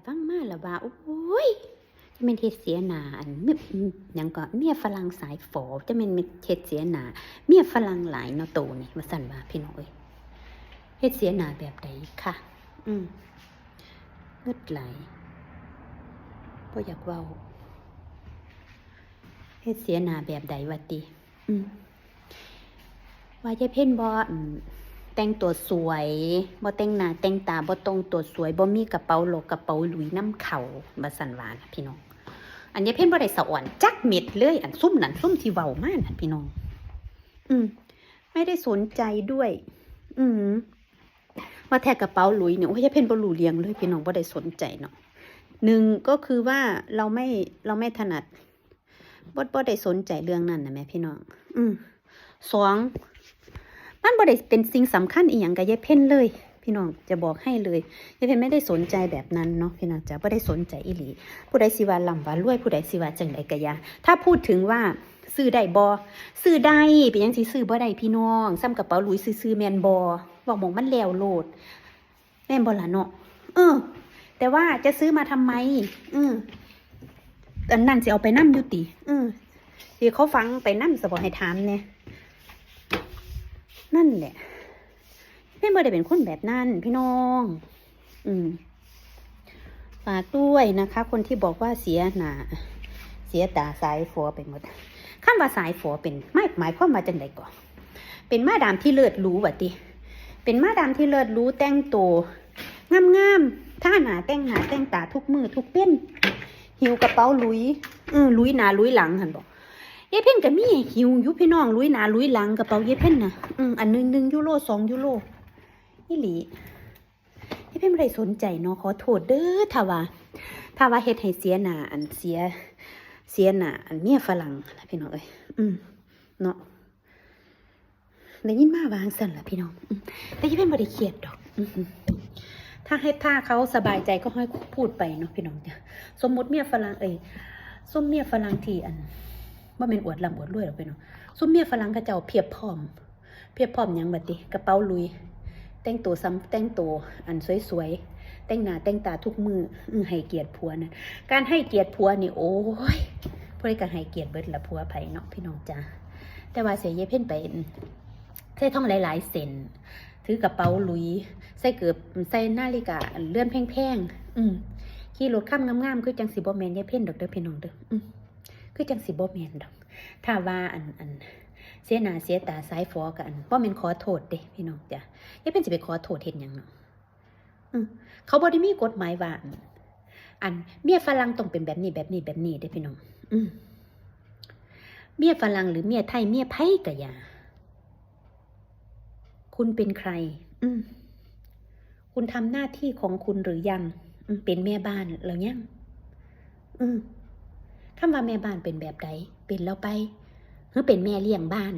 ฟังมาแล้วว่าโอ้ยจะเป็นเฮ็ดเสียหน้าอันเมียหยังก็เมียฝรั่งสายฝอจะเป็นเฮ็ดเสียหน้าเมียฝรั่งหลายเนาะโตนี่ว่าซั่นว่าพี่น้องเอ้ยเฮ็ดเสียหน้าแบบใดค่ะเงึดไหลบ่อยากเว้าเฮ็ดเสียหน้าแบบใดวะติว่ายายเพ็ญบ่แต่งตัวสวยบ่แต่งหน้าแต่งตาบ่ตรงตัวสวยบ่มีกระเป๋าโลกกระเป๋าหลุยน้ำเขาว่าซั่นว่านะพี่น้องอันยายเพ็ญบ่ได้สะอ่อนจักเม็ดเลยอันซุ่มนั่นซุ่มที่เว้ามาน่ะพี่น้องไม่ได้สนใจด้วยว่าแท้กระเป๋าหลุยเนี่ยโอ้ยยายเพ็ญบ่รู้เรื่องเลยพี่น้องบ่ได้สนใจเนาะหนึ่งก็คือว่าเราไม่ถนัดบ่ได้สนใจเรื่องนั้นนะแม่พี่น้องสองมันบ่ได้เป็นสิ่งสำคัญอีหยังกับยายเพ็ญเลยพี่น้องจะบอกให้เลยยายเพ็ญไม่ได้สนใจแบบนั้นเนาะพี่น้องจะบ่ได้สนใจอีหลีผู้ใดสิว่าร่ำว่ารวยผู้ใดสิว่าจังใดก็อย่าถ้าพูดถึงว่าซื้อได้บ่ซื้อได้เป็นหยังสิซื้อบ่ได้พี่น้องซ้ำกระเป๋าหลุยซื้อแม่นบ่บอกหมองมันแล้วโลดแม่นบ่ล่ะเนาะแต่ว่าจะซื้อมาทำไมอันนั้นสิเอาไปนำอยู่ติที่เขาฟังไปนำสิบ่ให้ถามแน่นั่นแหละไม่ได้เป็นคนแบบนั้นพี่น้องฝากด้วยนะคะคนที่บอกว่าเสียหน้าเสียตาสายฝอไปหมดคำว่าสายฝอเป็นไม่หมายความว่าจังไดก่อนเป็นมาดามที่เลิศรู้ว่าติเป็นมาดามที่เลิศรู้แต่งตัวงามๆท่าหน้าแต่งตาทุกมือทุกเต้นหิวกระเป๋าลุยลุยหน้าลุยหลังหั่นบอกยายเพ็ญก็มีหิวอยู่พี่น้องลุยหน้าลุยหลังกระเป๋ายายเพ็ญน่ะอัน1 ยูโร2 ยูโรอีหลียายเพ็ญไม่ได้สนใจเนาะขอโทษเด้อถ้าว่าเฮ็ดให้เสียหน้าอันเสียหน้าอันเมียฝรั่งล่ะพี่น้องเอ้ยเนาะได้ยินมาวางสั่นล่ะพี่น้องแต่ยายเพ็ญบ่ได้เครียดดอกถ้าเขาสบายใจก็ให้พูดไปเนาะพี่น้องจ้ะสมมุติเมียฝรั่งส้มเมียฝรั่งที่อันว่าเป็นอวดลำอวดรวยหรอกพี่น้องส้มเมียฝรั่งเขาเจ้าเพียบพร้อมหยังบัดนี้กระเป๋าลุยแต่งตัวอันสวยๆแต่งหน้าแต่งตาทุกมือให้เกียรติผัวนะการให้เกียรติผัวนี่โอ้ยพวกนี้ก็ให้เกียรติเบิดละผัวไผเนาะพี่น้องจ้ะแต่ว่าเสียเยเพ่นไปใส่ท่องหลายๆเส้นถือกระเป๋าลุยใส่เกือบใส่นาฬิกาเลื่อนแพงๆขี่รถข้ามงามๆคือจังสิบ่แม่นยายเพ่นดอกเด้อพี่น้องเด้อคือจังสิบ่แม่นดอกถ้าว่าอันเสียหน้าเสียตาสายฝอกันบ่แม่นขอโทษเด้พี่น้องจ้ะยายเพ่นสิไปขอโทษเฮ็ดหยังเนาะเขาบ่ได้มีกฎหมายว่าอันเมียฝรั่งต้องเป็นแบบนี้เด้พี่น้องเมียฝรั่งหรือเมียไทยเมียไผก็อย่าคุณเป็นใครคุณทำหน้าที่ของคุณหรือยังเป็นแม่บ้านแล้วยังคำว่าแม่บ้านเป็นแบบใดเป็นแล้วไปหรือเป็นแม่เลี้ยงบ้าน